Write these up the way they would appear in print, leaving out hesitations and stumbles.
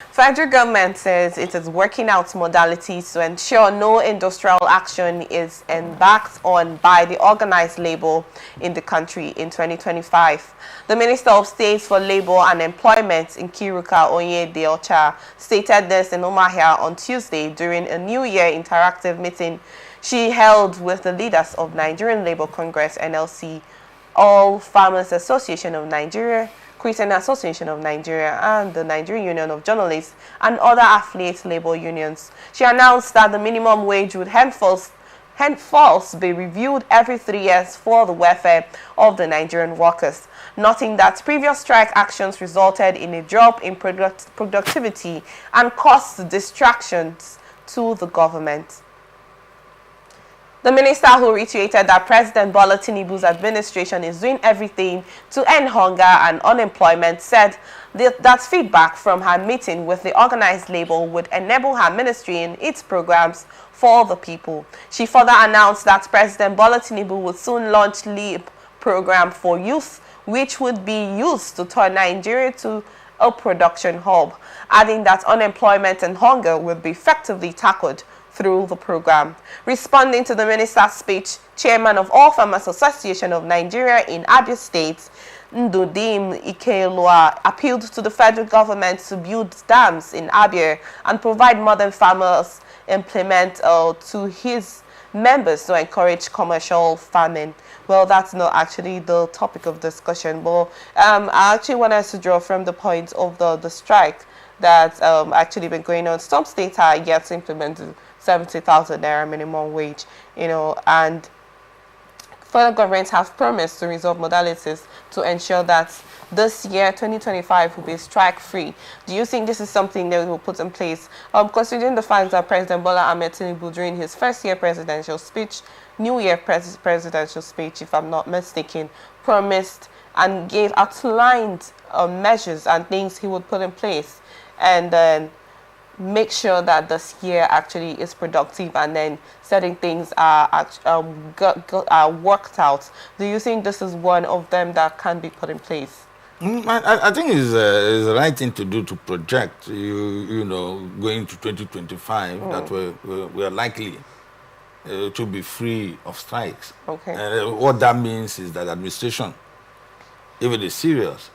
Federal government says it is working out modalities to ensure no industrial action is embarked on by the organized labor in the country in 2025. The Minister of State for Labor and Employment, Nkiruka Onyedeocha, stated this in Umuahia on Tuesday during a New Year interactive meeting she held with the leaders of Nigerian Labour Congress (NLC), All Farmers Association of Nigeria, Christian Association of Nigeria, and the Nigerian Union of Journalists and other affiliate labor unions. She announced that the minimum wage would henceforth be reviewed every 3 years for the welfare of the Nigerian workers, noting that previous strike actions resulted in a drop in productivity and caused distractions to the government. The minister, who reiterated that President Bola Tinubu's administration is doing everything to end hunger and unemployment, said that feedback from her meeting with the organized labor would enable her ministry in its programs for the people. She further announced that President Bola Tinubu would soon launch LEAP program for youth, which would be used to turn Nigeria to a production hub, adding that unemployment and hunger would be effectively tackled through the program. Responding to the minister's speech, Chairman of All Farmers Association of Nigeria in Abia State, Ndudim Ikelua, appealed to the federal government to build dams in Abia and provide modern farmers implement to his members to encourage commercial farming. Well, that's not actually the topic of discussion, but I actually want us to draw from the point of the strike that's actually been going on. Some states are yet to implement 70,000 naira minimum wage, and federal governments have promised to resolve modalities to ensure that this year, 2025, will be strike-free. Do you think this is something that will put in place? Considering the fact that President Bola Ahmed Tinubu, during his first year presidential speech, New Year presidential speech, if I'm not mistaken, promised and gave outlined measures and things he would put in place, and then make sure that this year actually is productive, and then certain things are worked out. Do you think this is one of them that can be put in place? I think it's the right thing to do, to project, going to 2025, that we're likely to be free of strikes. Okay. What that means is that administration, if it is serious,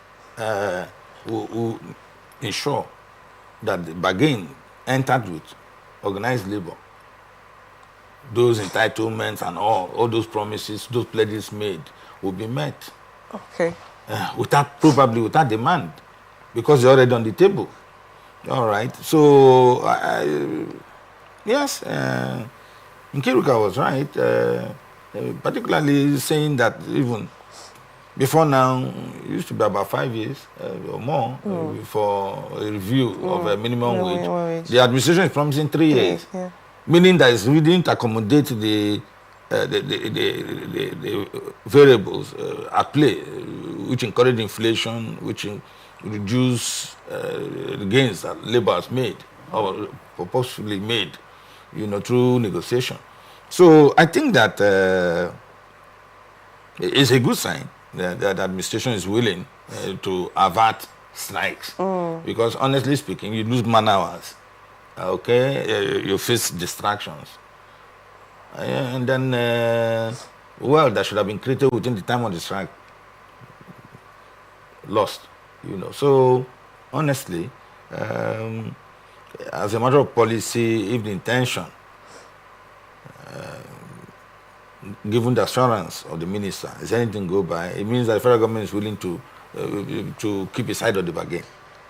will ensure that the bargain entered with organized labor, those entitlements and all those promises, those pledges made, will be met. Okay. Probably without demand, because they're already on the table. All right. So, yes, Nkiruka was right, particularly saying that even before now, it used to be about 5 years or more for a review of a minimum wage. The administration is promising 3 years, meaning that it didn't accommodate the variables at play, which encourage inflation, which reduce the gains that labor has made or purposefully made, through negotiation. So I think that it's a good sign that the administration is willing to avert strikes, because honestly speaking, you lose man hours, you face distractions, and then that should have been created within the time of the strike, lost, So honestly, as a matter of policy, if the intention, given the assurance of the minister, is anything go by, it means that the federal government is willing to keep its side of the bargain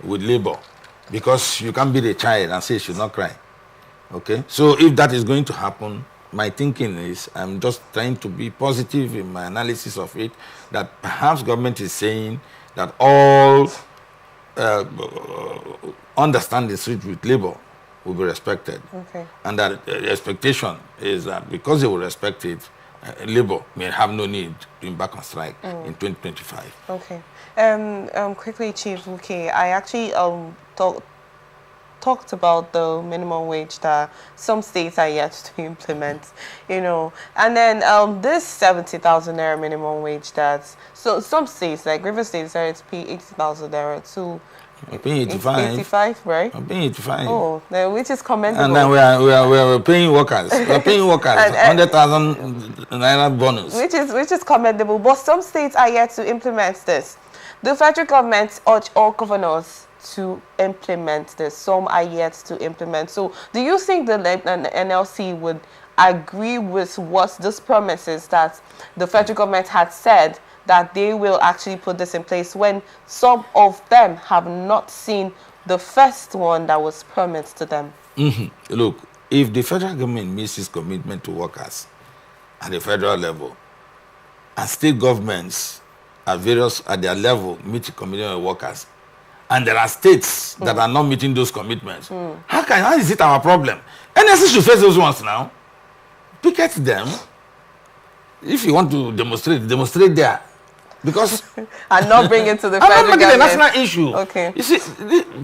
with labor, because you can't beat a child and say it should not cry. Okay, so if that is going to happen, my thinking is, I'm just trying to be positive in my analysis of it, that perhaps government is saying that all understandings with labor will be respected. Okay. And that the expectation is that because they will respect it, labor may have no need to embark on strike in 2025. Okay. Quickly, Chief, I actually talked about the minimum wage that some states are yet to implement, and then this 70,000 naira minimum wage that some states, like River State, decided to pay 80,000 naira to We're paying 85. 85, right? I'm paying 85. Oh, which is commendable. And then we're paying workers. We're paying workers 100,000 naira bonus. Which is commendable. But some states are yet to implement this. The federal government urged all governors to implement this. Some are yet to implement. So, do you think the NLC would agree with what this promises that the federal government had said that they will actually put this in place when some of them have not seen the first one that was promised to them? Look, if the federal government meets its commitment to workers at the federal level, and state governments at their level meet the commitment of workers, and there are states that are not meeting those commitments, how is it our problem? NSC should face those ones now. Picket them. If you want to demonstrate there. Because and not bring it to the I'm federal not making a government. national issue. Okay. You see,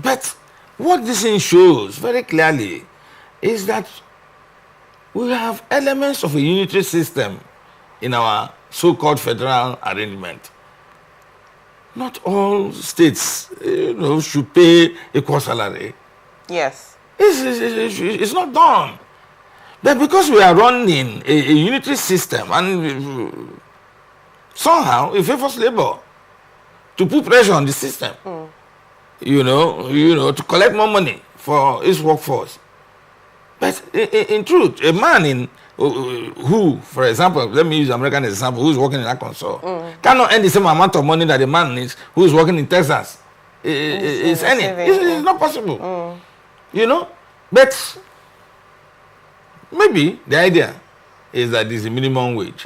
but what this thing shows very clearly is that we have elements of a unitary system in our so-called federal arrangement. Not all states, should pay equal salary. Yes. It's not done. But because we are running a unitary system and somehow it favors labor to put pressure on the system, to collect more money for its workforce. But in truth, a man who, for example, let me use American example, who's working in Arkansas, cannot earn the same amount of money that the man is who is working in Texas is earning. It's not possible. But maybe the idea is that there's a minimum wage.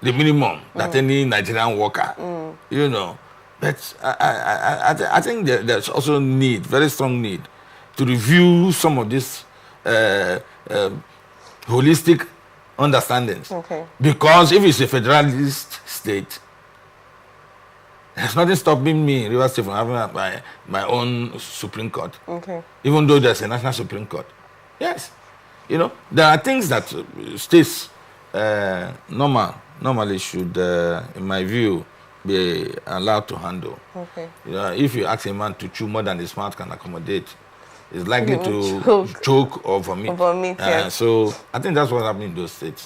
The minimum that any Nigerian worker, But I think there's also very strong need to review some of these holistic understandings. Okay. Because if it's a federalist state, there's nothing stopping me, Rivers State, from having my own Supreme Court. Okay. Even though there's a national Supreme Court. Yes. There are things that states normally should, in my view, be allowed to handle. Okay. If you ask a man to chew more than his mouth can accommodate, it's likely to choke or vomit. Yes. So I think that's what's happening in those states.